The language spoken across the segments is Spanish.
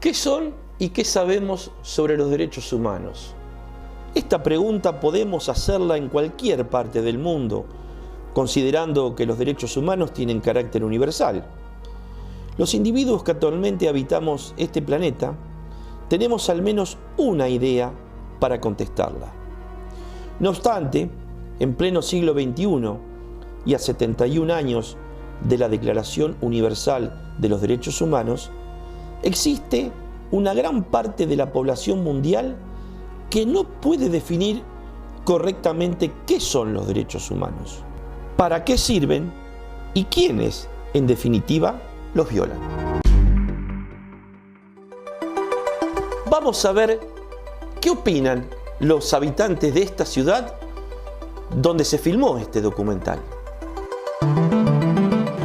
¿Qué son y qué sabemos sobre los derechos humanos? Esta pregunta podemos hacerla en cualquier parte del mundo, considerando que los derechos humanos tienen carácter universal. Los individuos que actualmente habitamos este planeta tenemos al menos una idea para contestarla. No obstante, en pleno siglo XXI y a 71 años de la Declaración Universal de los Derechos Humanos, existe una gran parte de la población mundial que no puede definir correctamente qué son los derechos humanos, para qué sirven y quiénes, en definitiva, los violan. Vamos a ver qué opinan los habitantes de esta ciudad donde se filmó este documental.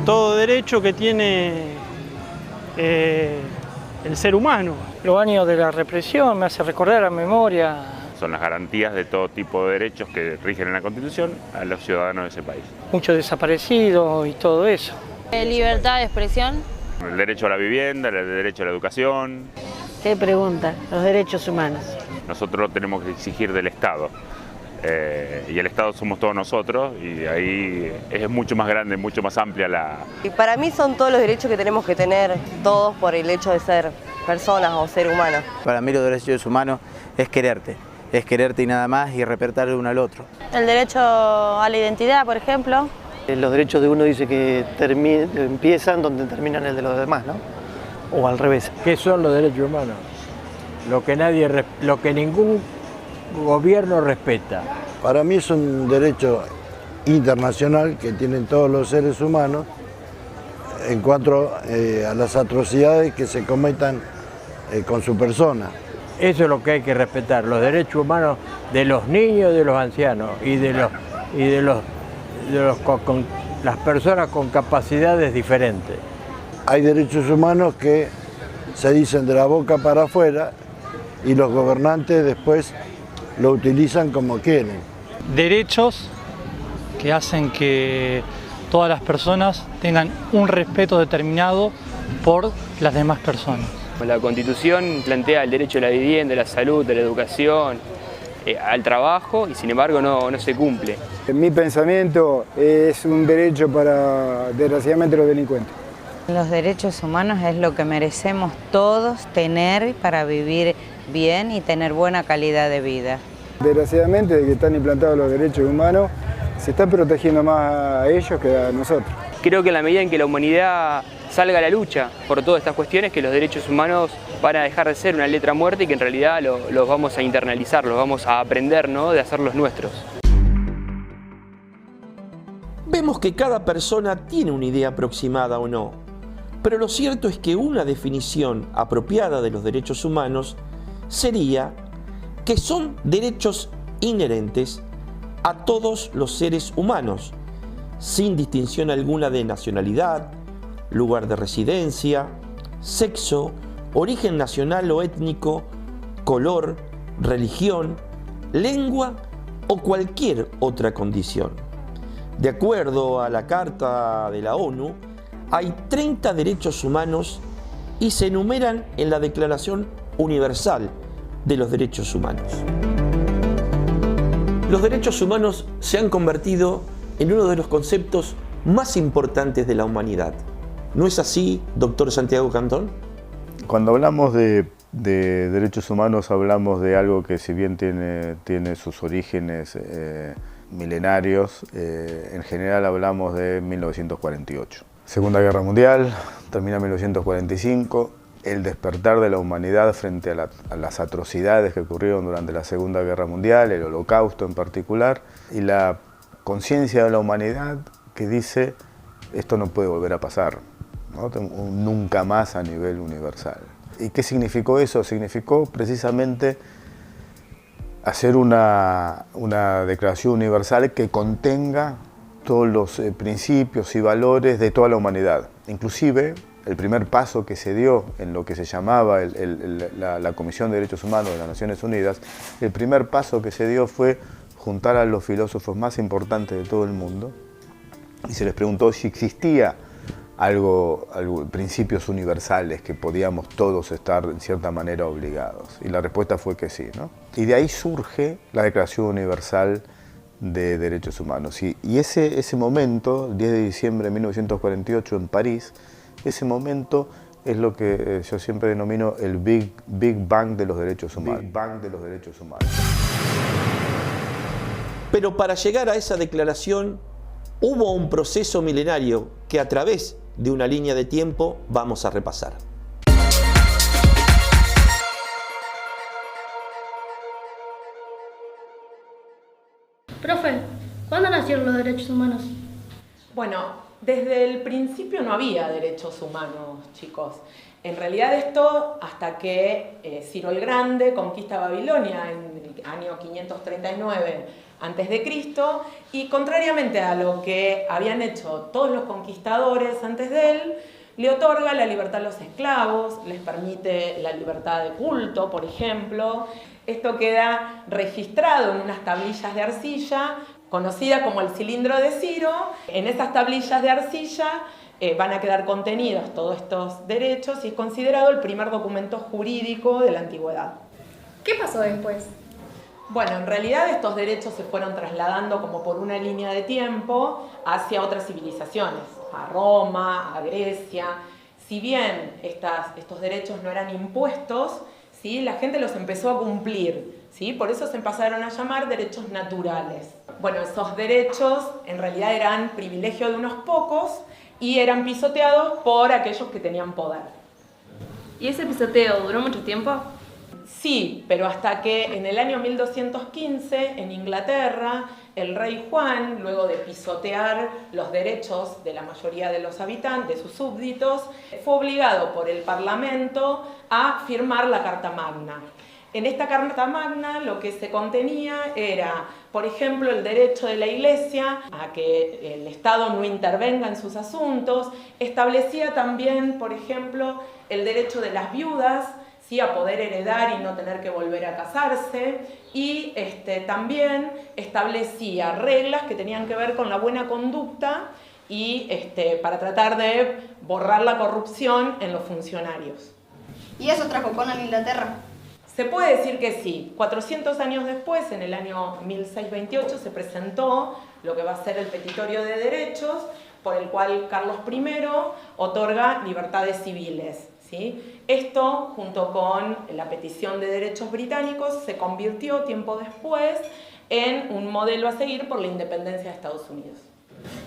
Todo derecho que tiene el ser humano. Los años de la represión me hace recordar a memoria. Son las garantías de todo tipo de derechos que rigen en la Constitución a los ciudadanos de ese país. Muchos desaparecidos y todo eso. Libertad de expresión. El derecho a la vivienda, el derecho a la educación. ¿Qué pregunta? Los derechos humanos. Nosotros tenemos que exigir del Estado. Y el Estado somos todos nosotros y ahí es mucho más grande, mucho más amplia la... Y para mí son todos los derechos que tenemos que tener todos por el hecho de ser personas o ser humanos. Para mí los derechos humanos es quererte y nada más y respetar el uno al otro. El derecho a la identidad, por ejemplo. Los derechos de uno dice que empiezan donde terminan el de los demás, ¿no? O al revés. ¿Qué son los derechos humanos? Lo que ningún gobierno respeta. Para mí es un derecho internacional que tienen todos los seres humanos en cuanto a las atrocidades que se cometan con su persona. Eso es lo que hay que respetar, los derechos humanos de los niños, de los ancianos y de las personas con capacidades diferentes. Hay derechos humanos que se dicen de la boca para afuera y los gobernantes después lo utilizan como quieren. Derechos que hacen que todas las personas tengan un respeto determinado por las demás personas. La Constitución plantea el derecho a la vivienda, a la salud, a la educación, al trabajo y sin embargo no se cumple. En mi pensamiento es un derecho para, desgraciadamente, los delincuentes. Los derechos humanos es lo que merecemos todos tener para vivir bien y tener buena calidad de vida. Desgraciadamente, desde que están implantados los derechos humanos, se están protegiendo más a ellos que a nosotros. Creo que en la medida en que la humanidad salga a la lucha por todas estas cuestiones, que los derechos humanos van a dejar de ser una letra muerta y que en realidad los vamos a internalizar, los vamos a aprender, ¿no?, de hacerlos nuestros. Vemos que cada persona tiene una idea aproximada o no, pero lo cierto es que una definición apropiada de los derechos humanos sería que son derechos inherentes a todos los seres humanos, sin distinción alguna de nacionalidad, lugar de residencia, sexo, origen nacional o étnico, color, religión, lengua o cualquier otra condición. De acuerdo a la Carta de la ONU, hay 30 derechos humanos y se enumeran en la Declaración Universal de los Derechos Humanos. Los derechos humanos se han convertido en uno de los conceptos más importantes de la humanidad. ¿No es así, doctor Santiago Cantón? Cuando hablamos de derechos humanos hablamos de algo que, si bien tiene sus orígenes milenarios, en general hablamos de 1948. Segunda Guerra Mundial, termina en 1945, el despertar de la humanidad frente a las atrocidades que ocurrieron durante la Segunda Guerra Mundial, el Holocausto en particular, y la conciencia de la humanidad que dice esto no puede volver a pasar, ¿no? Nunca más a nivel universal. ¿Y qué significó eso? Significó precisamente hacer una declaración universal que contenga todos los principios y valores de toda la humanidad. Inclusive, el primer paso que se dio en lo que se llamaba la Comisión de Derechos Humanos de las Naciones Unidas, el primer paso que se dio fue juntar a los filósofos más importantes de todo el mundo y se les preguntó si existía principios universales que podíamos todos estar en cierta manera obligados. Y la respuesta fue que sí, ¿no? Y de ahí surge la Declaración Universal de Derechos Humanos. Y ese momento, el 10 de diciembre de 1948 en París, ese momento es lo que yo siempre denomino el Big Bang de los derechos humanos. Big Bang de los derechos humanos. Pero para llegar a esa declaración hubo un proceso milenario que a través de una línea de tiempo vamos a repasar. Profe, ¿cuándo nacieron los derechos humanos? Bueno, desde el principio no había derechos humanos, chicos. En realidad esto hasta que Ciro el Grande conquista Babilonia en el año 539 a.C. y contrariamente a lo que habían hecho todos los conquistadores antes de él, le otorga la libertad a los esclavos, les permite la libertad de culto, por ejemplo. Esto queda registrado en unas tablillas de arcilla, conocida como el cilindro de Ciro. En esas tablillas de arcilla van a quedar contenidos todos estos derechos y es considerado el primer documento jurídico de la antigüedad. ¿Qué pasó después? Bueno, en realidad estos derechos se fueron trasladando como por una línea de tiempo hacia otras civilizaciones, a Roma, a Grecia. Si bien estos derechos no eran impuestos, ¿sí?, la gente los empezó a cumplir, ¿sí? Por eso se empezaron a llamar derechos naturales. Bueno, esos derechos en realidad eran privilegio de unos pocos y eran pisoteados por aquellos que tenían poder. ¿Y ese pisoteo duró mucho tiempo? Sí, pero hasta que en el año 1215 en Inglaterra el rey Juan, luego de pisotear los derechos de la mayoría de los habitantes, de sus súbditos, fue obligado por el Parlamento a firmar la Carta Magna. En esta Carta Magna lo que se contenía era, por ejemplo, el derecho de la Iglesia a que el Estado no intervenga en sus asuntos. Establecía también, por ejemplo, el derecho de las viudas, ¿sí?, a poder heredar y no tener que volver a casarse. Y también establecía reglas que tenían que ver con la buena conducta y para tratar de borrar la corrupción en los funcionarios. ¿Y eso trajo con en Inglaterra? Se puede decir que sí. 400 años después, en el año 1628, se presentó lo que va a ser el Petitorio de Derechos, por el cual Carlos I otorga libertades civiles, ¿sí? Esto, junto con la petición de derechos británicos, se convirtió tiempo después en un modelo a seguir por la independencia de Estados Unidos.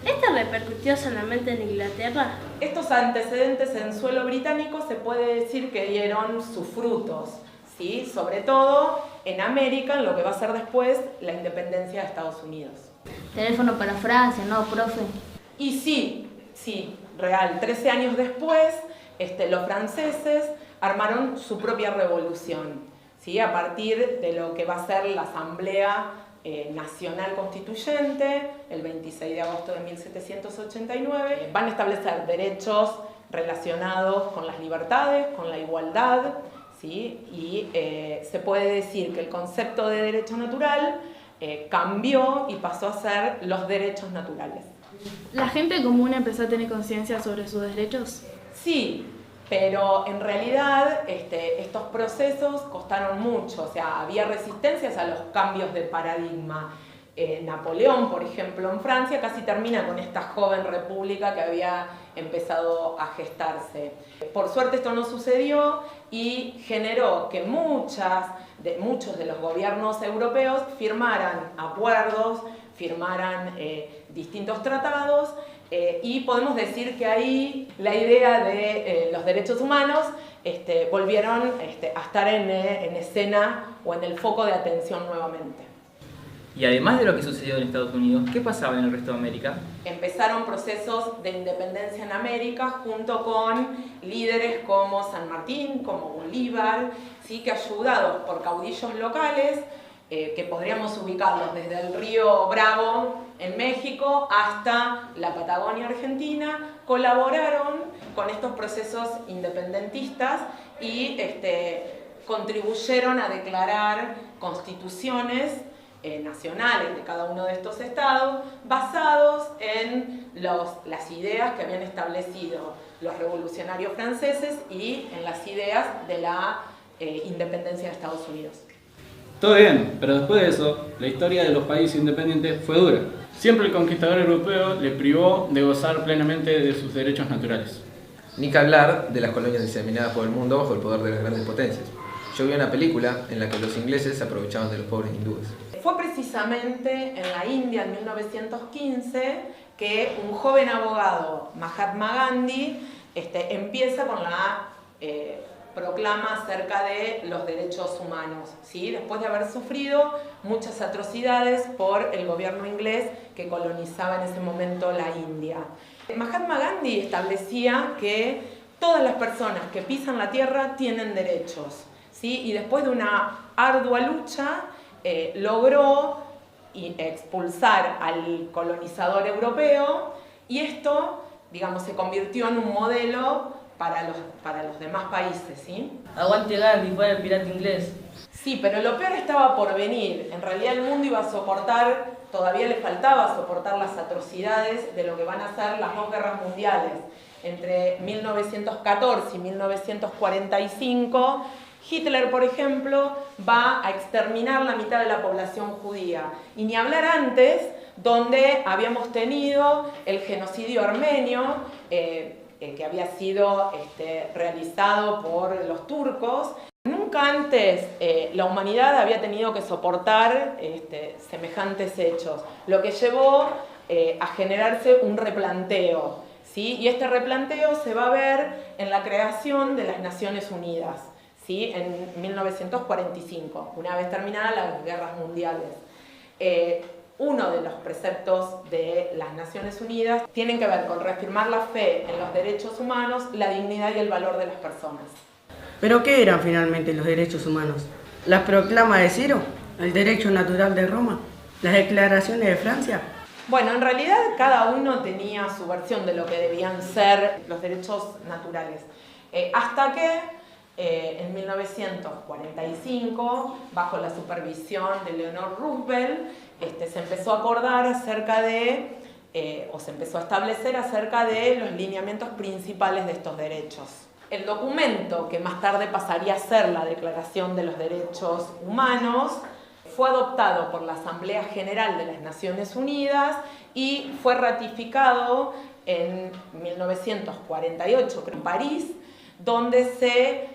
¿Esto repercutió solamente en Inglaterra? Estos antecedentes en suelo británico se puede decir que dieron sus frutos, ¿sí?, sobre todo en América, en lo que va a ser después la independencia de Estados Unidos. Teléfono para Francia, ¿no, profe? Y sí, real. 13 años después, los franceses armaron su propia revolución, ¿sí?, a partir de lo que va a ser la Asamblea Nacional Constituyente, el 26 de agosto de 1789. Van a establecer derechos relacionados con las libertades, con la igualdad, ¿sí?, y se puede decir que el concepto de derecho natural cambió y pasó a ser los derechos naturales. ¿La gente común empezó a tener conciencia sobre sus derechos? Sí, pero en realidad estos procesos costaron mucho, o sea, había resistencias a los cambios de paradigma. Napoleón, por ejemplo, en Francia casi termina con esta joven república que había empezado a gestarse. Por suerte esto no sucedió y generó que muchos de los gobiernos europeos firmaran acuerdos, firmaran distintos tratados y podemos decir que ahí la idea de los derechos humanos volvieron a estar en escena o en el foco de atención nuevamente. Y además de lo que sucedió en Estados Unidos, ¿qué pasaba en el resto de América? Empezaron procesos de independencia en América junto con líderes como San Martín, como Bolívar, ¿sí?, que ayudados por caudillos locales, que podríamos ubicarlos desde el río Bravo en México hasta la Patagonia Argentina, colaboraron con estos procesos independentistas y contribuyeron a declarar constituciones nacionales de cada uno de estos estados, basados en las ideas que habían establecido los revolucionarios franceses y en las ideas de la independencia de Estados Unidos. Todo bien, pero después de eso, la historia de los países independientes fue dura. Siempre el conquistador europeo le privó de gozar plenamente de sus derechos naturales. Ni que hablar de las colonias diseminadas por el mundo bajo el poder de las grandes potencias. Yo vi una película en la que los ingleses se aprovechaban de los pobres hindúes. Fue precisamente en la India, en 1915, que un joven abogado, Mahatma Gandhi, empieza con la proclama acerca de los derechos humanos, ¿sí? Después de haber sufrido muchas atrocidades por el gobierno inglés que colonizaba en ese momento la India. Mahatma Gandhi establecía que todas las personas que pisan la tierra tienen derechos, ¿sí? Y después de una ardua lucha logró expulsar al colonizador europeo, y esto, digamos, se convirtió en un modelo para los demás países, ¿sí? Aguante Gandhi, fue el pirata inglés. Sí, pero lo peor estaba por venir. En realidad el mundo iba a soportar, todavía le faltaba soportar las atrocidades de lo que van a ser las dos guerras mundiales. Entre 1914 y 1945, Hitler, por ejemplo, va a exterminar la mitad de la población judía. Y ni hablar antes, donde habíamos tenido el genocidio armenio, que había sido realizado por los turcos. Nunca antes la humanidad había tenido que soportar semejantes hechos, lo que llevó a generarse un replanteo, ¿sí? Y este replanteo se va a ver en la creación de las Naciones Unidas, ¿sí? En 1945, una vez terminadas las guerras mundiales. Uno de los preceptos de las Naciones Unidas tienen que ver con reafirmar la fe en los derechos humanos, la dignidad y el valor de las personas. ¿Pero qué eran finalmente los derechos humanos? ¿Las proclamas de Ciro? ¿El derecho natural de Roma? ¿Las declaraciones de Francia? Bueno, en realidad cada uno tenía su versión de lo que debían ser los derechos naturales. Hasta que en 1945, bajo la supervisión de Eleanor Roosevelt, se empezó a acordar acerca de, o se empezó a establecer acerca de los lineamientos principales de estos derechos. El documento, que más tarde pasaría a ser la Declaración de los Derechos Humanos, fue adoptado por la Asamblea General de las Naciones Unidas y fue ratificado en 1948 en París, donde se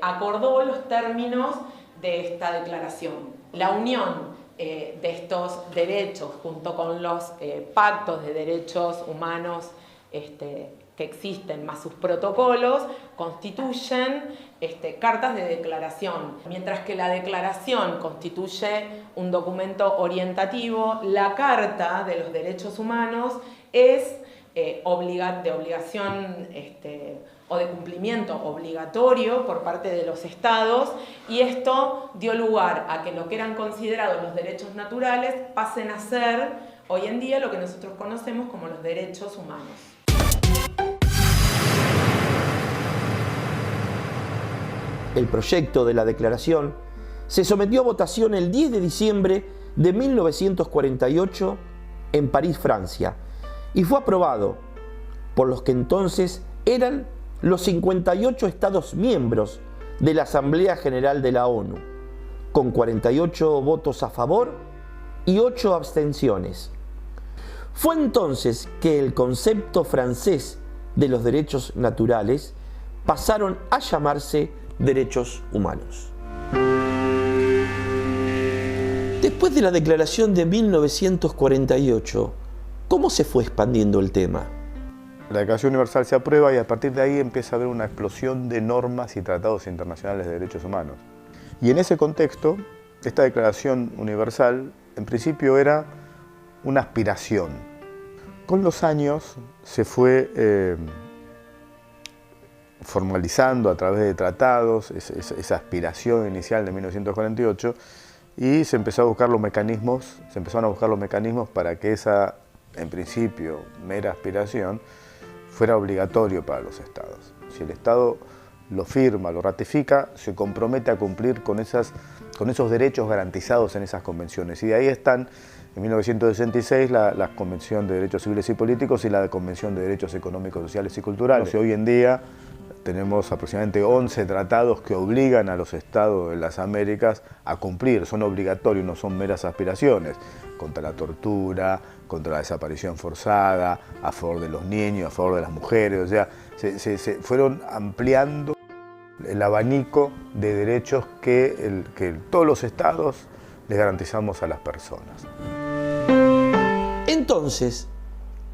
acordó los términos de esta declaración. La unión de estos derechos junto con los pactos de derechos humanos que existen, más sus protocolos, constituyen cartas de declaración. Mientras que la declaración constituye un documento orientativo, la Carta de los Derechos Humanos es de obligación o de cumplimiento obligatorio por parte de los estados, y esto dio lugar a que lo que eran considerados los derechos naturales pasen a ser hoy en día lo que nosotros conocemos como los derechos humanos. El proyecto de la declaración se sometió a votación el 10 de diciembre de 1948 en París, Francia, y fue aprobado por los que entonces eran los 58 Estados miembros de la Asamblea General de la ONU, con 48 votos a favor y 8 abstenciones. Fue entonces que el concepto francés de los derechos naturales pasaron a llamarse derechos humanos. Después de la declaración de 1948, ¿cómo se fue expandiendo el tema? La Declaración Universal se aprueba y a partir de ahí empieza a haber una explosión de normas y tratados internacionales de derechos humanos. Y en ese contexto, esta Declaración Universal en principio era una aspiración. Con los años se fue formalizando a través de tratados esa aspiración inicial de 1948 y se empezaron a buscar los mecanismos para que esa, en principio, mera aspiración fuera obligatorio para los estados. Si el Estado lo firma, lo ratifica, se compromete a cumplir con esas con esos derechos garantizados en esas convenciones. Y de ahí están, en 1966, la Convención de Derechos Civiles y Políticos y la Convención de Derechos Económicos, Sociales y Culturales. Hoy en día tenemos aproximadamente 11 tratados que obligan a los estados de las Américas a cumplir, son obligatorios, no son meras aspiraciones, contra la tortura, contra la desaparición forzada, a favor de los niños, a favor de las mujeres, o sea, se fueron ampliando el abanico de derechos que todos los estados les garantizamos a las personas. Entonces,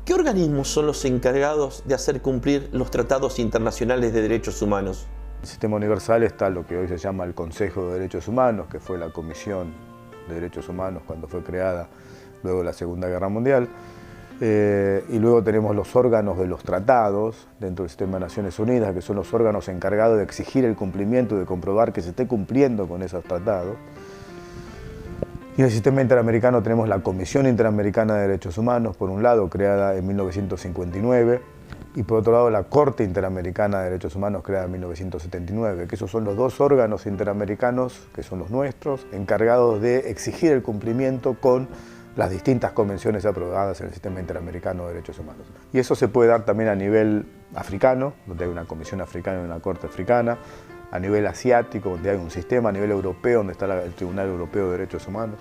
¿qué organismos son los encargados de hacer cumplir los tratados internacionales de derechos humanos? En el sistema universal está lo que hoy se llama el Consejo de Derechos Humanos, que fue la Comisión de Derechos Humanos cuando fue creada luego de la Segunda Guerra Mundial. Y luego tenemos los órganos de los tratados dentro del sistema de Naciones Unidas, que son los órganos encargados de exigir el cumplimiento, de comprobar que se esté cumpliendo con esos tratados. Y en el sistema interamericano tenemos la Comisión Interamericana de Derechos Humanos, por un lado, creada en 1959, y por otro lado la Corte Interamericana de Derechos Humanos, creada en 1979, que esos son los dos órganos interamericanos, que son los nuestros, encargados de exigir el cumplimiento con las distintas convenciones aprobadas en el sistema interamericano de derechos humanos. Y eso se puede dar también a nivel africano, donde hay una comisión africana y una corte africana, a nivel asiático, donde hay un sistema, a nivel europeo, donde está el Tribunal Europeo de Derechos Humanos.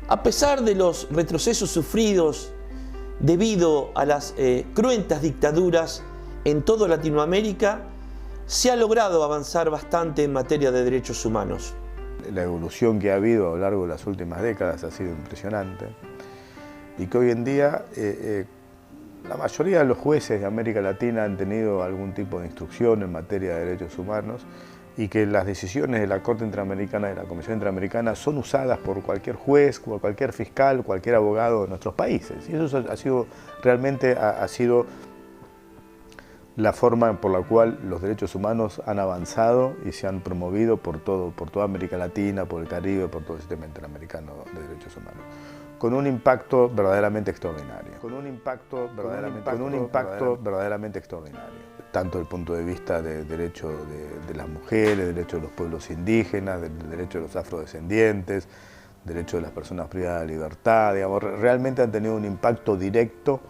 A pesar de los retrocesos sufridos debido a las cruentas dictaduras en toda Latinoamérica, se ha logrado avanzar bastante en materia de derechos humanos. La evolución que ha habido a lo largo de las últimas décadas ha sido impresionante y que hoy en día la mayoría de los jueces de América Latina han tenido algún tipo de instrucción en materia de derechos humanos y que las decisiones de la Corte Interamericana y de la Comisión Interamericana son usadas por cualquier juez, por cualquier fiscal, cualquier abogado de nuestros países. Y eso ha sido realmente la forma por la cual los derechos humanos han avanzado y se han promovido por toda América Latina, por el Caribe, por todo el sistema interamericano de derechos humanos, con un impacto verdaderamente extraordinario. Con un impacto verdaderamente extraordinario. Tanto desde el punto de vista del derecho de las mujeres, del derecho de los pueblos indígenas, del derecho de los afrodescendientes, del derecho de las personas privadas de libertad, digamos, realmente han tenido un impacto directo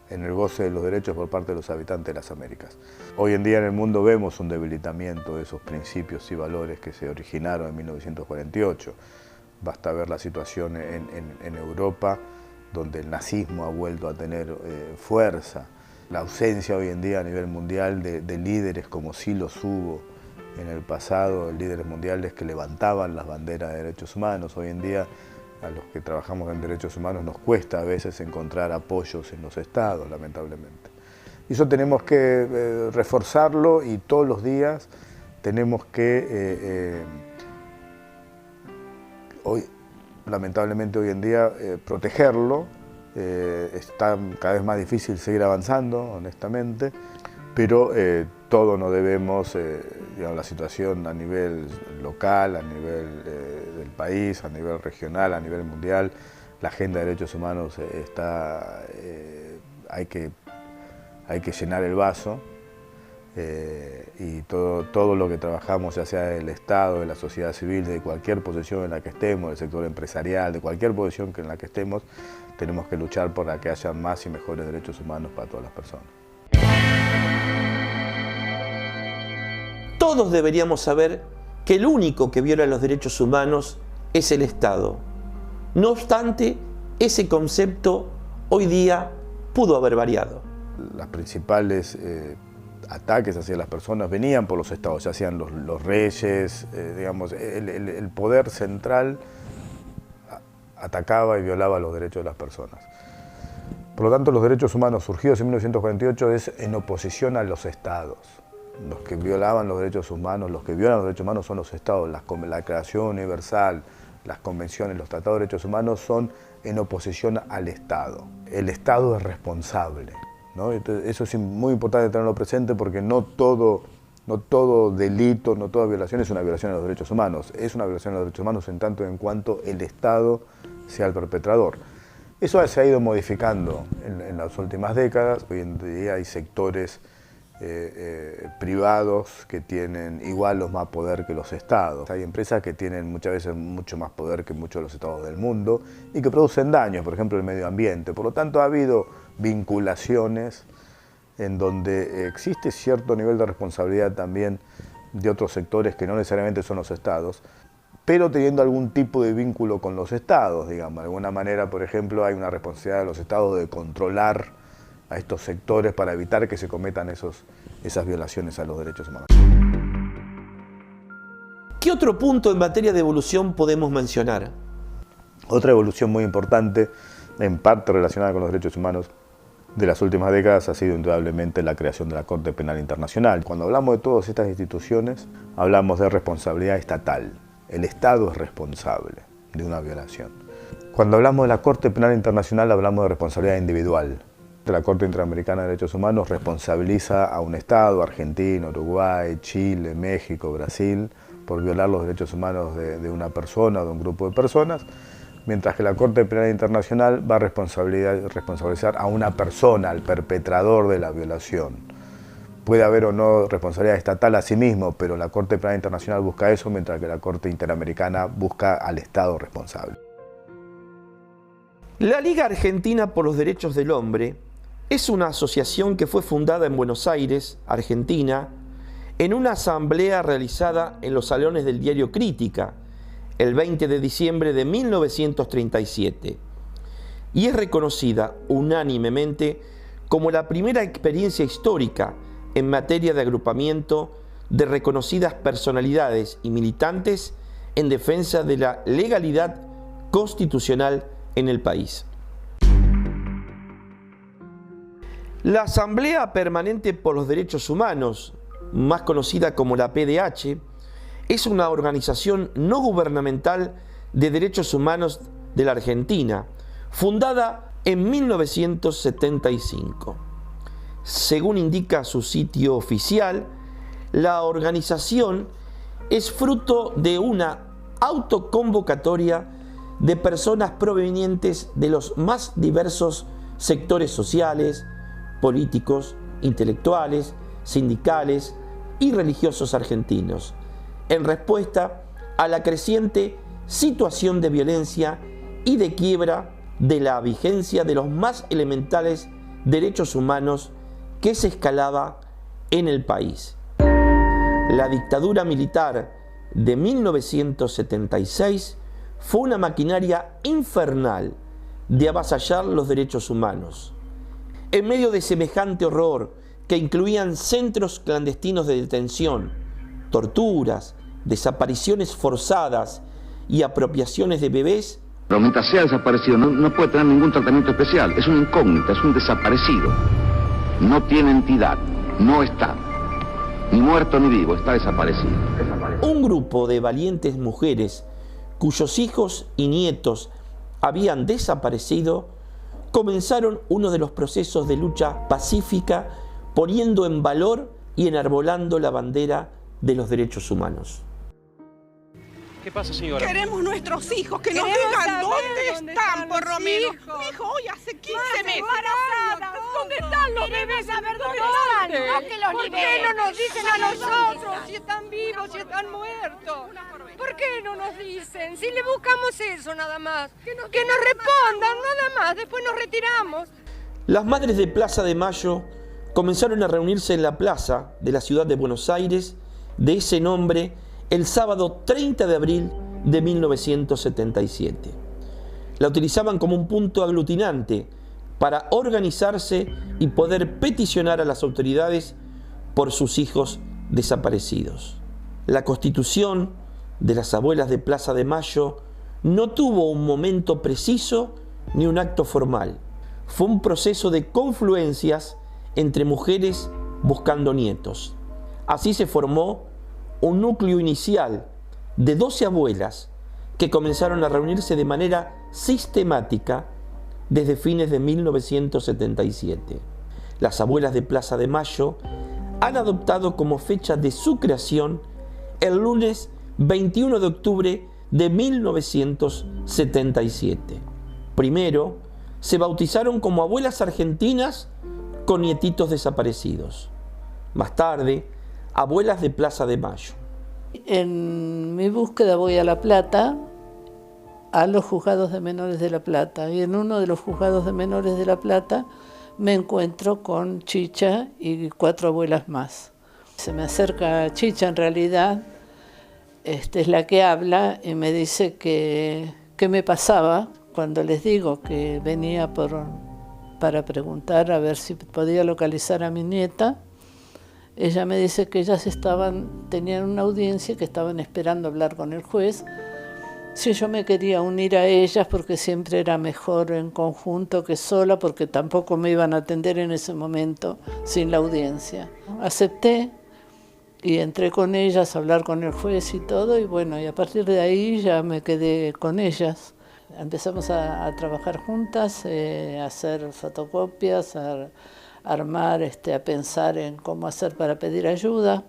en el goce de los derechos por parte de los habitantes de las Américas. Hoy en día en el mundo vemos un debilitamiento de esos principios y valores que se originaron en 1948. Basta ver la situación en Europa, donde el nazismo ha vuelto a tener fuerza. La ausencia hoy en día a nivel mundial de líderes como sí los hubo en el pasado, líderes mundiales que levantaban las banderas de derechos humanos. Hoy en día a los que trabajamos en derechos humanos nos cuesta a veces encontrar apoyos en los estados, lamentablemente. Y eso tenemos que reforzarlo y todos los días tenemos que, lamentablemente hoy en día, protegerlo. Está cada vez más difícil seguir avanzando, honestamente, pero todo no debemos, digamos, la situación a nivel local, a nivel del país, a nivel regional, a nivel mundial, la agenda de derechos humanos hay que llenar el vaso y todo lo que trabajamos, ya sea del Estado, de la sociedad civil, de cualquier posición en la que estemos, del sector empresarial, de cualquier posición en la que estemos, tenemos que luchar para que haya más y mejores derechos humanos para todas las personas. Todos deberíamos saber que el único que viola los derechos humanos es el Estado. No obstante, ese concepto hoy día pudo haber variado. Las principales ataques hacia las personas venían por los estados, ya sean los reyes, digamos, el poder central atacaba y violaba los derechos de las personas. Por lo tanto, los derechos humanos surgidos en 1948 es en oposición a los estados. Los que violaban los derechos humanos, los que violan los derechos humanos son los estados. La Declaración Universal, las convenciones, los tratados de derechos humanos son en oposición al Estado. El Estado es responsable, ¿no? Entonces, eso es muy importante tenerlo presente porque no todo delito, no toda violación es una violación de los derechos humanos. Es una violación de los derechos humanos en tanto en cuanto el Estado sea el perpetrador. Eso se ha ido modificando en las últimas décadas. Hoy en día hay sectores privados que tienen igual o más poder que los estados. Hay empresas que tienen muchas veces mucho más poder que muchos de los estados del mundo y que producen daños, por ejemplo, el medio ambiente. Por lo tanto, ha habido vinculaciones en donde existe cierto nivel de responsabilidad también de otros sectores que no necesariamente son los estados, pero teniendo algún tipo de vínculo con los estados, digamos. De alguna manera, por ejemplo, hay una responsabilidad de los estados de controlar a estos sectores para evitar que se cometan esas violaciones a los derechos humanos. ¿Qué otro punto en materia de evolución podemos mencionar? Otra evolución muy importante, en parte relacionada con los derechos humanos de las últimas décadas, ha sido indudablemente la creación de la Corte Penal Internacional. Cuando hablamos de todas estas instituciones, hablamos de responsabilidad estatal. El Estado es responsable de una violación. Cuando hablamos de la Corte Penal Internacional, hablamos de responsabilidad individual. La Corte Interamericana de Derechos Humanos responsabiliza a un Estado, Argentina, Uruguay, Chile, México, Brasil, por violar los derechos humanos de una persona o de un grupo de personas, mientras que la Corte Penal Internacional va a responsabilizar a una persona, al perpetrador de la violación. Puede haber o no responsabilidad estatal a sí mismo, pero la Corte Penal Internacional busca eso, mientras que la Corte Interamericana busca al Estado responsable. La Liga Argentina por los Derechos del Hombre es una asociación que fue fundada en Buenos Aires, Argentina, en una asamblea realizada en los salones del diario Crítica, el 20 de diciembre de 1937, y es reconocida unánimemente como la primera experiencia histórica en materia de agrupamiento de reconocidas personalidades y militantes en defensa de la legalidad constitucional en el país. La Asamblea Permanente por los Derechos Humanos, más conocida como la PDH, es una organización no gubernamental de derechos humanos de la Argentina, fundada en 1975. Según indica su sitio oficial, la organización es fruto de una autoconvocatoria de personas provenientes de los más diversos sectores sociales, políticos, intelectuales, sindicales y religiosos argentinos, en respuesta a la creciente situación de violencia y de quiebra de la vigencia de los más elementales derechos humanos que se escalaba en el país. La dictadura militar de 1976 fue una maquinaria infernal de avasallar los derechos humanos. En medio de semejante horror, que incluían centros clandestinos de detención, torturas, desapariciones forzadas y apropiaciones de bebés, pero mientras sea desaparecido no puede tener ningún tratamiento especial, es una incógnita, es un desaparecido, no tiene entidad, no está, ni muerto ni vivo, está desaparecido. Un grupo de valientes mujeres cuyos hijos y nietos habían desaparecido, comenzaron uno de los procesos de lucha pacífica, poniendo en valor y enarbolando la bandera de los derechos humanos. ¿Qué pasa, señora? Queremos nuestros hijos, que nos digan dónde están, por lo menos. Mi hijo hoy hace 15 meses. ¿Dónde están los bebés? Saber dónde están, no que los ¿Por qué no nos dicen a nosotros si están vivos, si están muertos? ¿Por qué no nos dicen? Si le buscamos eso nada más. Que nos respondan nada más, después nos retiramos. Las madres de Plaza de Mayo comenzaron a reunirse en la plaza de la ciudad de Buenos Aires, de ese nombre, el sábado 30 de abril de 1977. La utilizaban como un punto aglutinante para organizarse y poder peticionar a las autoridades por sus hijos desaparecidos. La constitución de las abuelas de Plaza de Mayo no tuvo un momento preciso ni un acto formal. Fue un proceso de confluencias entre mujeres buscando nietos. Así se formó un núcleo inicial de 12 abuelas que comenzaron a reunirse de manera sistemática desde fines de 1977. Las abuelas de Plaza de Mayo han adoptado como fecha de su creación el lunes 21 de octubre de 1977. Primero, se bautizaron como abuelas argentinas con nietitos desaparecidos. Más tarde, Abuelas de Plaza de Mayo. En mi búsqueda voy a La Plata, a los juzgados de menores de La Plata, y en uno de los juzgados de menores de La Plata me encuentro con Chicha y 4 abuelas más. Se me acerca Chicha, en realidad, es la que habla y me dice que qué me pasaba cuando les digo que venía para preguntar a ver si podía localizar a mi nieta. Ella me dice que ellas tenían una audiencia, que estaban esperando hablar con el juez, si yo me quería unir a ellas porque siempre era mejor en conjunto que sola, porque tampoco me iban a atender en ese momento sin la audiencia. Acepté y entré con ellas a hablar con el juez y todo, y bueno, y a partir de ahí ya me quedé con ellas. Empezamos a trabajar juntas, a hacer fotocopias, a armar, a pensar en cómo hacer para pedir ayuda.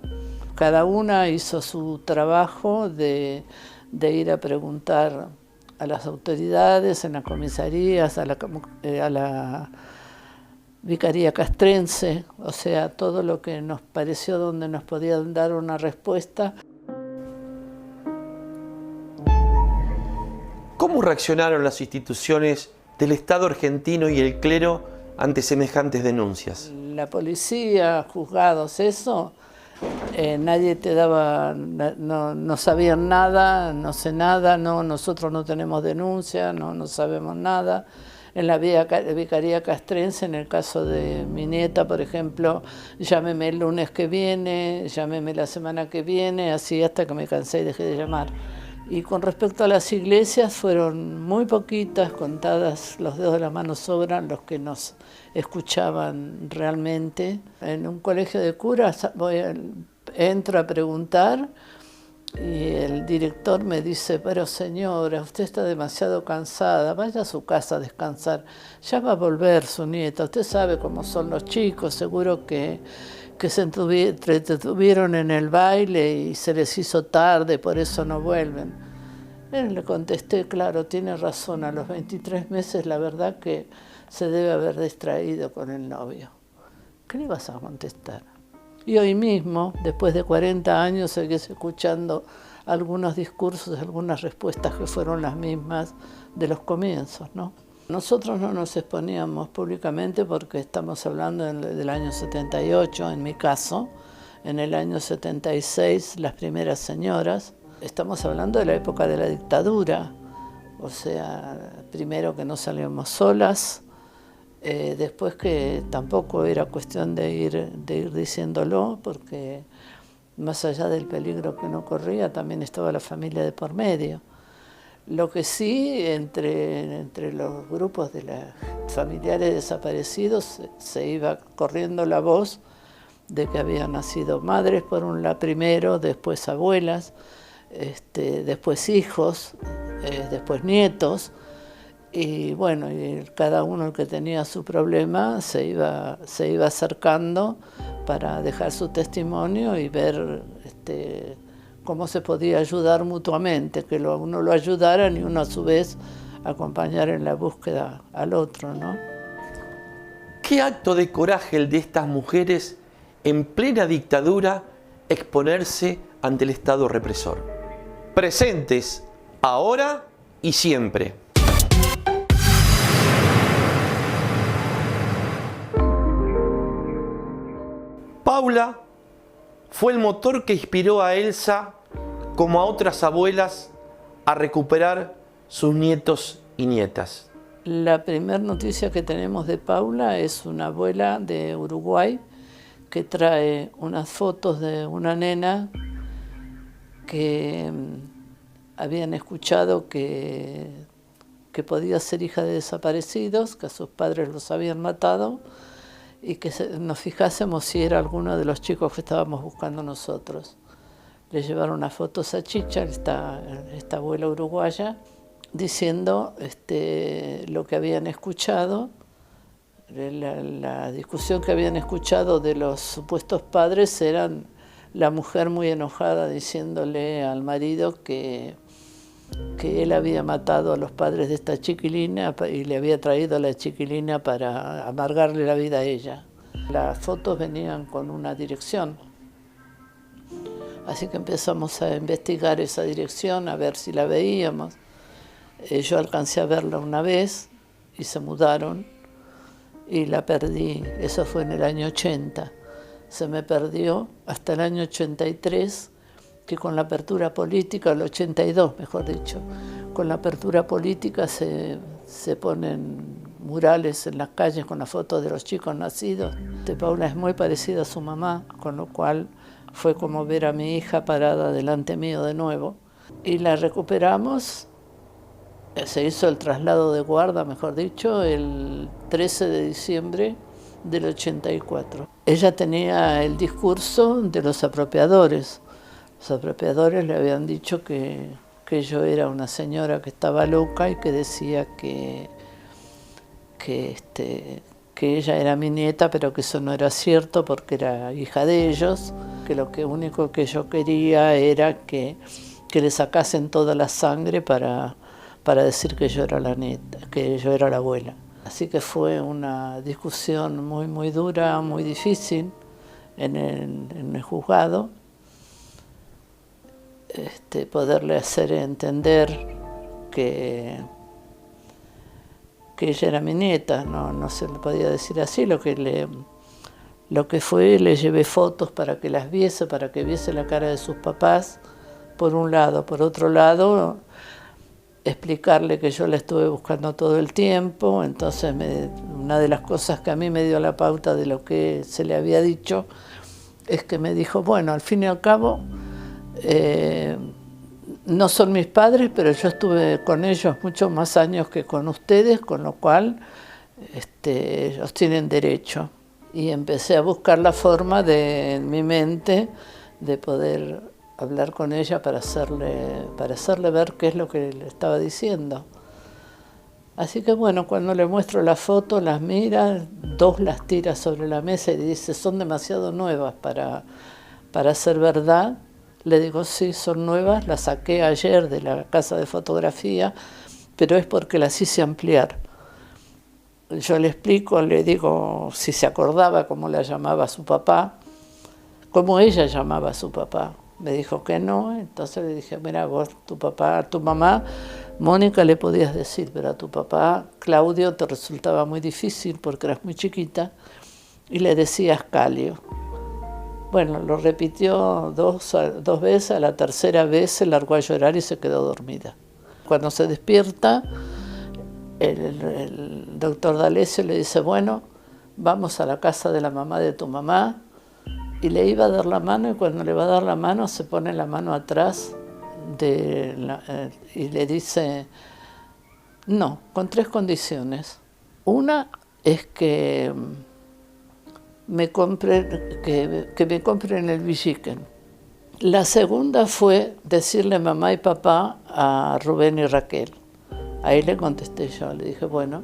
Cada una hizo su trabajo de ir a preguntar a las autoridades, en las comisarías, a la Vicaría Castrense, o sea, todo lo que nos pareció donde nos podían dar una respuesta. ¿Cómo reaccionaron las instituciones del Estado argentino y el clero ante semejantes denuncias? La policía, juzgados, eso, nadie te daba, no sabían nada, no sé nada, nosotros no tenemos denuncia, no sabemos nada. En la Vicaría Castrense, en el caso de mi nieta, por ejemplo, llámeme el lunes que viene, llámeme la semana que viene, así hasta que me cansé y dejé de llamar. Y con respecto a las iglesias, fueron muy poquitas, contadas, los dedos de la mano sobran, los que nos escuchaban realmente. En un colegio de curas entro a preguntar y el director me dice: pero señora, usted está demasiado cansada, vaya a su casa a descansar, ya va a volver su nieta, usted sabe cómo son los chicos, seguro que se entretuvieron en el baile y se les hizo tarde, por eso no vuelven. Le contesté: claro, tiene razón, a los 23 meses la verdad que se debe haber distraído con el novio. ¿Qué le vas a contestar? Y hoy mismo, después de 40 años, seguís escuchando algunos discursos, algunas respuestas que fueron las mismas de los comienzos, ¿no? Nosotros no nos exponíamos públicamente porque estamos hablando del año 78, en mi caso, en el año 76, las primeras señoras. Estamos hablando de la época de la dictadura, o sea, primero que no salíamos solas, después que tampoco era cuestión de ir diciéndolo, porque más allá del peligro que uno corría, también estaba la familia de por medio. Lo que sí, entre los grupos de los familiares desaparecidos, se iba corriendo la voz de que habían nacido madres por un lado primero, después abuelas, después hijos, después nietos, y bueno, y cada uno el que tenía su problema se iba acercando para dejar su testimonio y ver cómo se podía ayudar mutuamente, que uno lo ayudara y uno a su vez acompañar en la búsqueda al otro, ¿no? ¿Qué acto de coraje el de estas mujeres en plena dictadura exponerse ante el Estado represor? Presentes ahora y siempre. Paula fue el motor que inspiró a Elsa, como a otras abuelas, a recuperar sus nietos y nietas. La primera noticia que tenemos de Paula es una abuela de Uruguay que trae unas fotos de una nena que habían escuchado que podía ser hija de desaparecidos, que a sus padres los habían matado, y que nos fijásemos si era alguno de los chicos que estábamos buscando nosotros. Le llevaron unas fotos a Chicha, esta abuela uruguaya, diciendo lo que habían escuchado, la discusión que habían escuchado de los supuestos padres eran la mujer muy enojada diciéndole al marido que él había matado a los padres de esta chiquilina y le había traído a la chiquilina para amargarle la vida a ella. Las fotos venían con una dirección, así que empezamos a investigar esa dirección, a ver si la veíamos. Yo alcancé a verla una vez y se mudaron y la perdí. Eso fue en el año 80. Se me perdió hasta el año 83, que con la apertura política, el 82 mejor dicho, con la apertura política se ponen murales en las calles con las fotos de los chicos nacidos. Paula es muy parecida a su mamá, con lo cual fue como ver a mi hija parada delante mío de nuevo. Y la recuperamos, se hizo el traslado de guarda, mejor dicho, el 13 de diciembre del 84. Ella tenía el discurso de los apropiadores. Los apropiadores le habían dicho que yo era una señora que estaba loca y que decía que ella era mi nieta, pero que eso no era cierto porque era hija de ellos, que lo único que yo quería era que le sacasen toda la sangre para decir que yo era la nieta, que yo era la abuela. Así que fue una discusión muy, muy dura, muy difícil en el juzgado. Poderle hacer entender que ella era mi nieta, no se le podía decir así. Lo que fue, le llevé fotos para que las viese, para que viese la cara de sus papás, por un lado. Por otro lado, explicarle que yo la estuve buscando todo el tiempo. Entonces, una de las cosas que a mí me dio la pauta de lo que se le había dicho es que me dijo, bueno, al fin y al cabo, no son mis padres, pero yo estuve con ellos muchos más años que con ustedes, con lo cual ellos tienen derecho. Y empecé a buscar la forma en mi mente de poder hablar con ella para hacerle ver qué es lo que le estaba diciendo. Así que bueno, cuando le muestro la foto, las mira, dos las tira sobre la mesa y dice, son demasiado nuevas para ser verdad. Le digo, sí, son nuevas, las saqué ayer de la casa de fotografía, pero es porque las hice ampliar. Yo le explico, le digo si se acordaba cómo la llamaba su papá, cómo ella llamaba a su papá. Me dijo que no, entonces le dije, mira vos, tu papá, a tu mamá, Mónica le podías decir, pero a tu papá, Claudio, te resultaba muy difícil porque eras muy chiquita, y le decías Calio. Bueno, lo repitió dos veces, a la tercera vez se largó a llorar y se quedó dormida. Cuando se despierta, el doctor D'Alessio le dice, bueno, vamos a la casa de la mamá de tu mamá, y le iba a dar la mano, y cuando le va a dar la mano, se pone la mano atrás y le dice, no, con 3 condiciones. Una es que me compren el Villiquen. La segunda fue decirle mamá y papá a Rubén y Raquel. Ahí le contesté yo, le dije, bueno,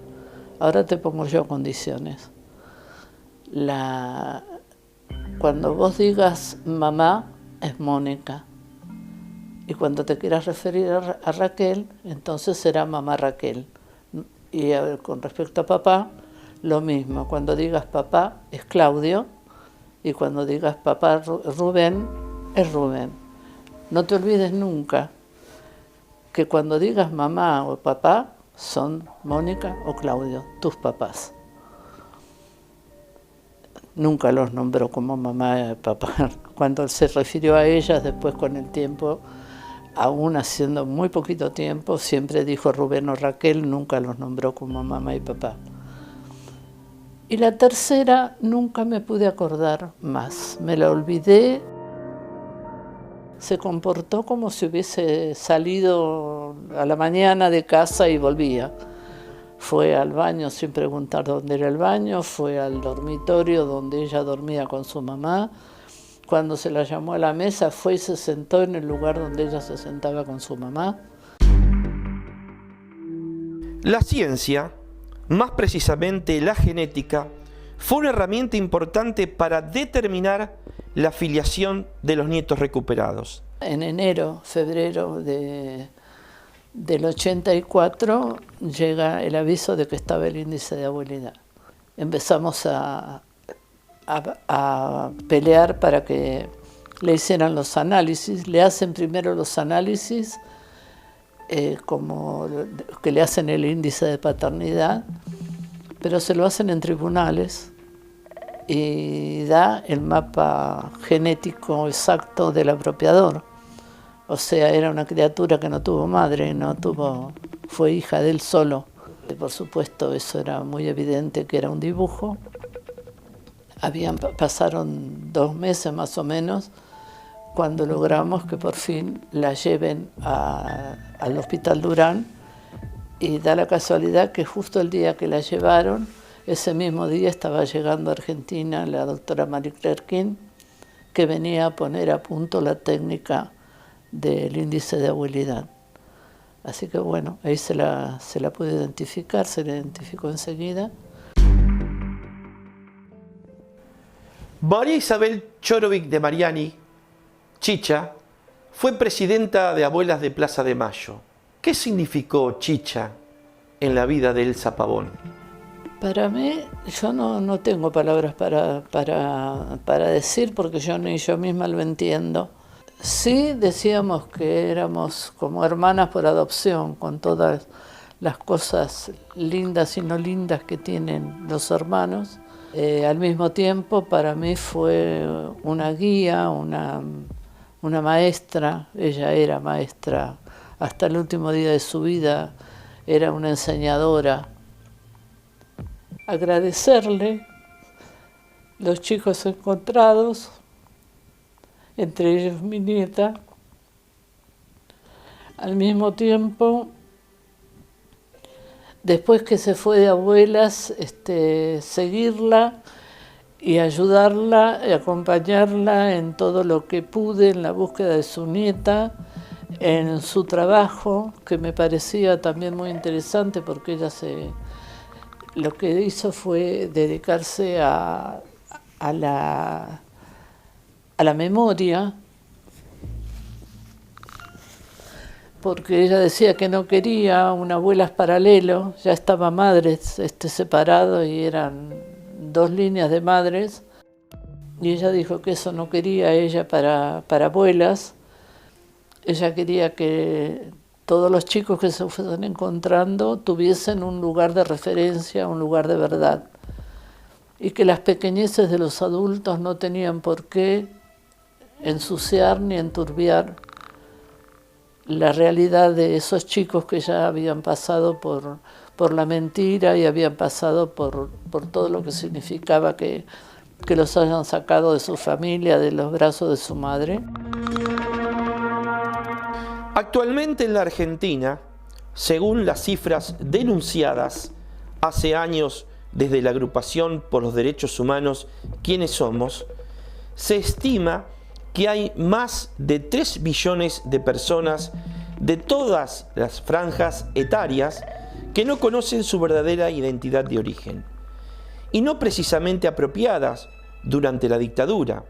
ahora te pongo yo condiciones. Cuando vos digas mamá, es Mónica. Y cuando te quieras referir a Raquel, entonces será mamá Raquel. Y con respecto a papá, lo mismo. Cuando digas papá, es Claudio. Y cuando digas papá Rubén, es Rubén. No te olvides nunca que cuando digas mamá o papá, son Mónica o Claudio, tus papás. Nunca los nombró como mamá y papá. Cuando se refirió a ellas, después con el tiempo, aún haciendo muy poquito tiempo, siempre dijo Rubén o Raquel, nunca los nombró como mamá y papá. Y la tercera, nunca me pude acordar más. Me la olvidé. Se comportó como si hubiese salido a la mañana de casa y volvía. Fue al baño sin preguntar dónde era el baño, fue al dormitorio donde ella dormía con su mamá. Cuando se la llamó a la mesa, fue y se sentó en el lugar donde ella se sentaba con su mamá. La ciencia, más precisamente la genética, fue una herramienta importante para determinar la filiación de los nietos recuperados. En enero, febrero del 84 llega el aviso de que estaba el índice de abuelidad. Empezamos a a pelear para que le hicieran los análisis. Le hacen primero los análisis, como que le hacen el índice de paternidad, pero se lo hacen en tribunales y da el mapa genético exacto del apropiador. O sea, era una criatura que no tuvo madre, fue hija de él solo. Por supuesto, eso era muy evidente que era un dibujo. Pasaron 2 meses más o menos cuando logramos que por fin la lleven al Hospital Durán, y da la casualidad que justo el día que la llevaron, ese mismo día estaba llegando a Argentina la doctora Marie Claire King, que venía a poner a punto la técnica del índice de abuelidad. Así que bueno, ahí se la pude identificar, se la identificó enseguida. María Isabel Chorovic de Mariani, Chicha, fue presidenta de Abuelas de Plaza de Mayo. ¿Qué significó Chicha en la vida de Elsa Pavón? Para mí, yo no tengo palabras para decir, porque yo ni yo misma lo entiendo. Sí decíamos que éramos como hermanas por adopción, con todas las cosas lindas y no lindas que tienen los hermanos. Al mismo tiempo, para mí fue una guía, una maestra. Ella era maestra hasta el último día de su vida, era una enseñadora. Agradecerle los chicos encontrados, entre ellos mi nieta. Al mismo tiempo, después que se fue de Abuelas, seguirla y ayudarla y acompañarla en todo lo que pude en la búsqueda de su nieta, en su trabajo, que me parecía también muy interesante, porque ella lo que hizo fue dedicarse a la memoria, porque ella decía que no quería un Abuelas paralelo, ya estaba Madres separado y eran 2 líneas de madres, y ella dijo que eso no quería ella para Abuelas. Ella quería que todos los chicos que se fueran encontrando tuviesen un lugar de referencia, un lugar de verdad, y que las pequeñeces de los adultos no tenían por qué ensuciar ni enturbiar la realidad de esos chicos que ya habían pasado por la mentira y habían pasado por todo lo que significaba que los hayan sacado de su familia, de los brazos de su madre. Actualmente en la Argentina, según las cifras denunciadas hace años desde la agrupación por los derechos humanos ¿Quiénes somos?, se estima que hay más de 3 billones de personas de todas las franjas etarias que no conocen su verdadera identidad de origen, y no precisamente apropiadas durante la dictadura.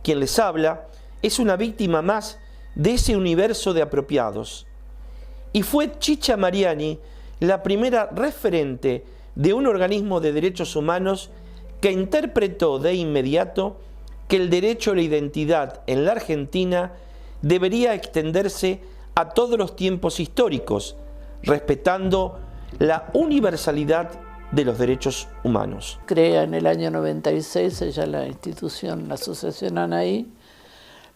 Quien les habla es una víctima más de ese universo de apropiados. Y fue Chicha Mariani la primera referente de un organismo de derechos humanos que interpretó de inmediato que el derecho a la identidad en la Argentina debería extenderse a todos los tiempos históricos, respetando la universalidad de los derechos humanos. Crea en el año 96 ella la institución, la asociación Anaí.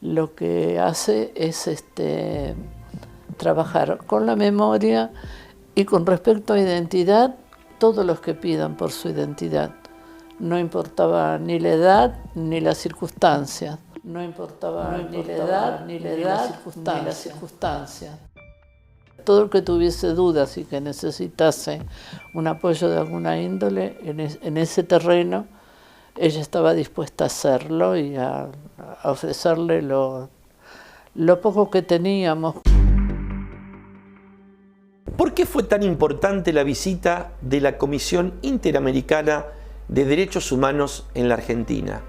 Lo que hace es trabajar con la memoria y con respecto a identidad, todos los que pidan por su identidad. No importaba ni la edad ni las circunstancias. No importaba ni la edad ni las circunstancias. Todo el que tuviese dudas y que necesitase un apoyo de alguna índole en ese terreno, ella estaba dispuesta a hacerlo y a ofrecerle lo poco que teníamos. ¿Por qué fue tan importante la visita de la Comisión Interamericana de Derechos Humanos en la Argentina?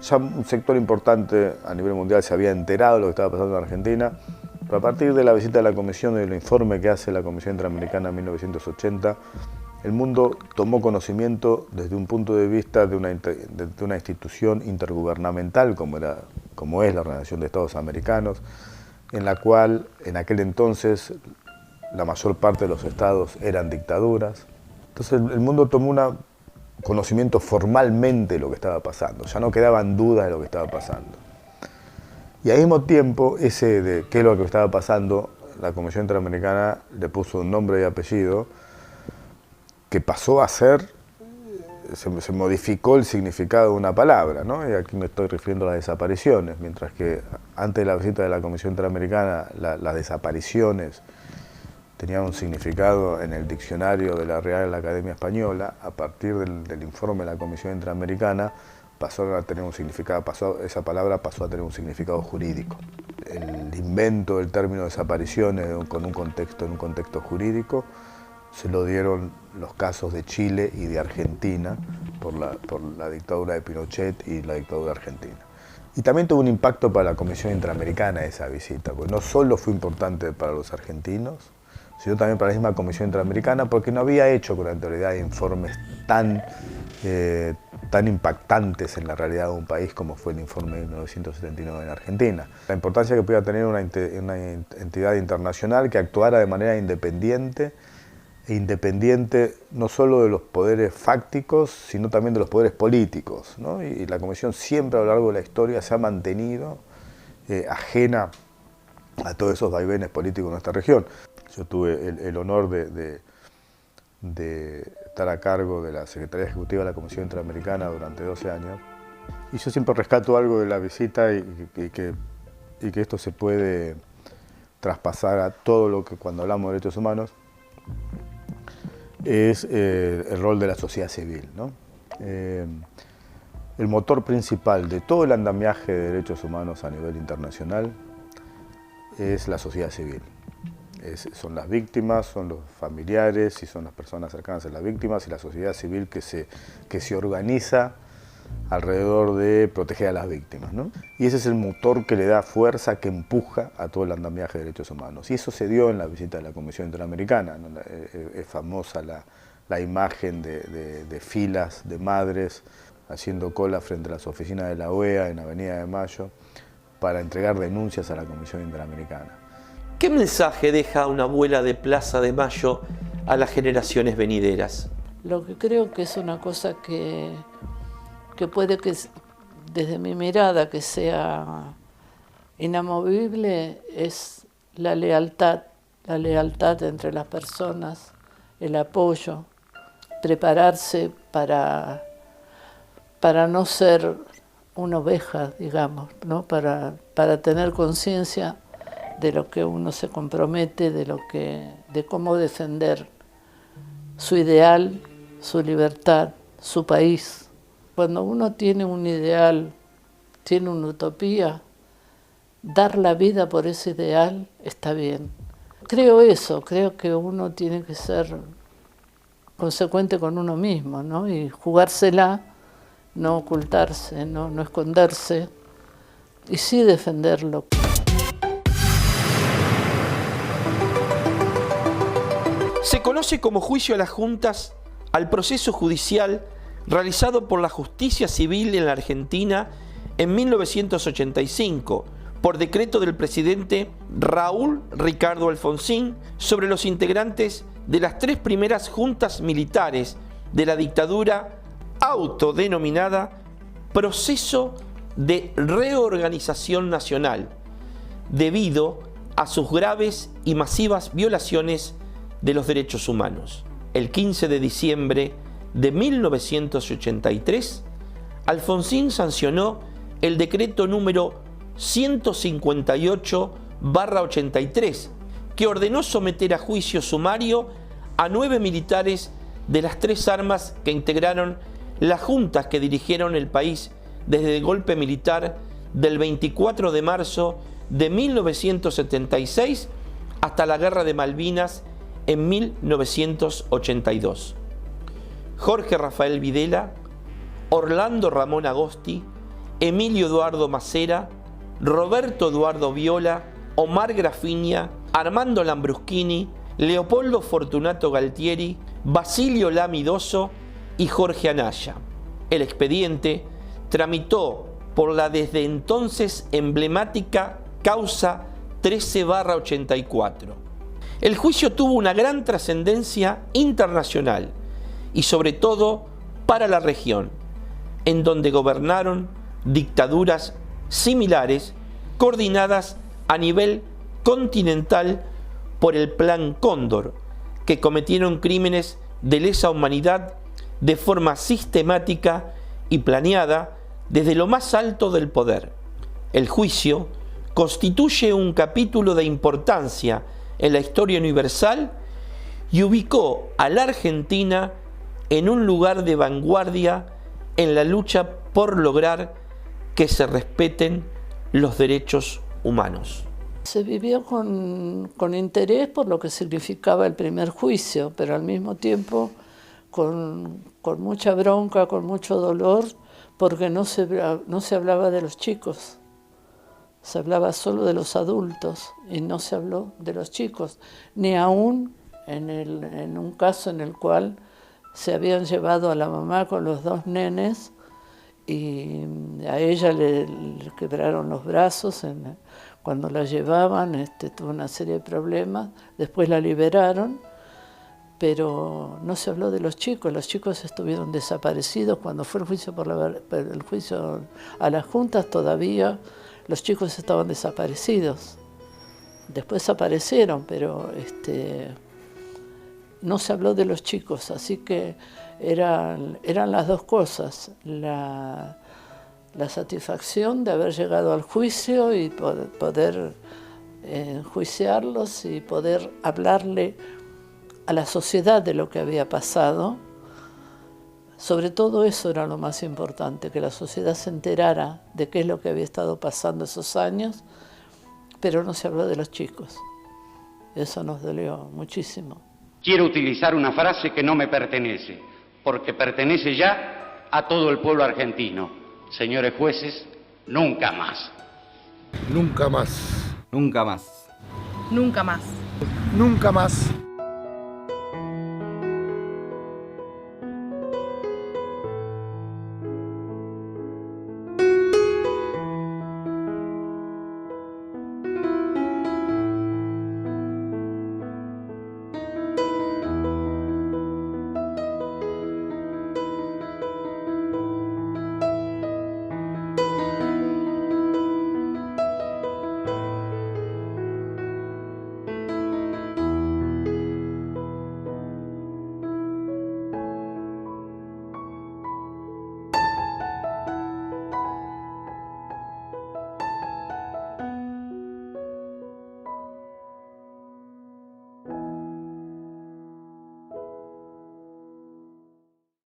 Ya un sector importante a nivel mundial se había enterado de lo que estaba pasando en Argentina, pero a partir de la visita de la Comisión y del informe que hace la Comisión Interamericana en 1980, el mundo tomó conocimiento desde un punto de vista de una institución intergubernamental como es la Organización de Estados Americanos, en la cual en aquel entonces la mayor parte de los estados eran dictaduras. Entonces el mundo tomó un conocimiento formalmente de lo que estaba pasando, ya no quedaban dudas de lo que estaba pasando. Y al mismo tiempo, ese de qué es lo que estaba pasando, la Comisión Interamericana le puso un nombre y apellido que pasó a ser, se modificó el significado de una palabra, ¿no? Y aquí me estoy refiriendo a las desapariciones, mientras que antes de la visita de la Comisión Interamericana las desapariciones tenían un significado en el diccionario de la Real Academia Española. A partir del informe de la Comisión Interamericana pasó a tener un significado, esa palabra pasó a tener un significado jurídico. El invento del término desapariciones en un contexto jurídico se lo dieron los casos de Chile y de Argentina por la dictadura de Pinochet y la dictadura argentina. Y también tuvo un impacto para la Comisión Interamericana esa visita, porque no solo fue importante para los argentinos, sino también para la misma Comisión Interamericana, porque no había hecho con anterioridad informes tan impactantes en la realidad de un país como fue el informe de 1979 en Argentina. La importancia que podía tener una entidad internacional que actuara de manera independiente no solo de los poderes fácticos, sino también de los poderes políticos, ¿no? Y la Comisión siempre a lo largo de la historia se ha mantenido ajena a todos esos vaivenes políticos en nuestra región. Yo tuve el honor de estar a cargo de la Secretaría Ejecutiva de la Comisión Interamericana durante 12 años. Y yo siempre rescato algo de la visita y que esto se puede traspasar a todo lo que cuando hablamos de derechos humanos es el rol de la sociedad civil, ¿no? El motor principal de todo el andamiaje de derechos humanos a nivel internacional es la sociedad civil. Son las víctimas, son los familiares y son las personas cercanas a las víctimas y la sociedad civil que se organiza alrededor de proteger a las víctimas, ¿no? Y ese es el motor que le da fuerza, que empuja a todo el andamiaje de derechos humanos. Y eso se dio en la visita de la Comisión Interamericana, ¿no? Es famosa la imagen de filas de madres haciendo cola frente a las oficinas de la OEA en Avenida de Mayo para entregar denuncias a la Comisión Interamericana. ¿Qué mensaje deja una abuela de Plaza de Mayo a las generaciones venideras? Lo que creo que es una cosa que puede que, desde mi mirada, que sea inamovible, es la lealtad entre las personas, el apoyo, prepararse para no ser una oveja, digamos, ¿no? Para tener conciencia de lo que uno se compromete, de cómo defender su ideal, su libertad, su país. Cuando uno tiene un ideal, tiene una utopía, dar la vida por ese ideal está bien. Creo que uno tiene que ser consecuente con uno mismo, ¿no? Y jugársela, no ocultarse, no esconderse, y sí defenderlo. Se conoce como juicio a las juntas al proceso judicial realizado por la justicia civil en la Argentina en 1985 por decreto del presidente Raúl Ricardo Alfonsín sobre los integrantes de las 3 primeras juntas militares de la dictadura autodenominada Proceso de Reorganización Nacional, debido a sus graves y masivas violaciones de los derechos humanos. El 15 de diciembre de 1983, Alfonsín sancionó el decreto número 158/83, que ordenó someter a juicio sumario a 9 militares de las 3 armas que integraron las juntas que dirigieron el país desde el golpe militar del 24 de marzo de 1976 hasta la Guerra de Malvinas en 1982. Jorge Rafael Videla, Orlando Ramón Agosti, Emilio Eduardo Macera, Roberto Eduardo Viola, Omar Grafiña, Armando Lambruschini, Leopoldo Fortunato Galtieri, Basilio Lamidoso y Jorge Anaya. El expediente tramitó por la desde entonces emblemática causa 13/84. El juicio tuvo una gran trascendencia internacional y sobre todo para la región, en donde gobernaron dictaduras similares coordinadas a nivel continental por el Plan Cóndor, que cometieron crímenes de lesa humanidad de forma sistemática y planeada desde lo más alto del poder. El juicio constituye un capítulo de importancia en la historia universal y ubicó a la Argentina en un lugar de vanguardia en la lucha por lograr que se respeten los derechos humanos. Se vivió con interés por lo que significaba el primer juicio, pero al mismo tiempo con mucha bronca, con mucho dolor, porque no se hablaba de los chicos. Se hablaba solo de los adultos y no se habló de los chicos, ni aún en un caso en el cual se habían llevado a la mamá con los 2 nenes y a ella le quebraron los brazos cuando la llevaban, tuvo una serie de problemas, después la liberaron, pero no se habló de los chicos estuvieron desaparecidos. Cuando fue el juicio a las juntas todavía los chicos estaban desaparecidos. Después aparecieron, pero no se habló de los chicos, así que eran las dos cosas, la satisfacción de haber llegado al juicio y poder enjuiciarlos y poder hablarle a la sociedad de lo que había pasado. Sobre todo eso era lo más importante, que la sociedad se enterara de qué es lo que había estado pasando esos años, pero no se habló de los chicos. Eso nos dolió muchísimo. Quiero utilizar una frase que no me pertenece, porque pertenece ya a todo el pueblo argentino. Señores jueces, nunca más. Nunca más. Nunca más. Nunca más. Nunca más.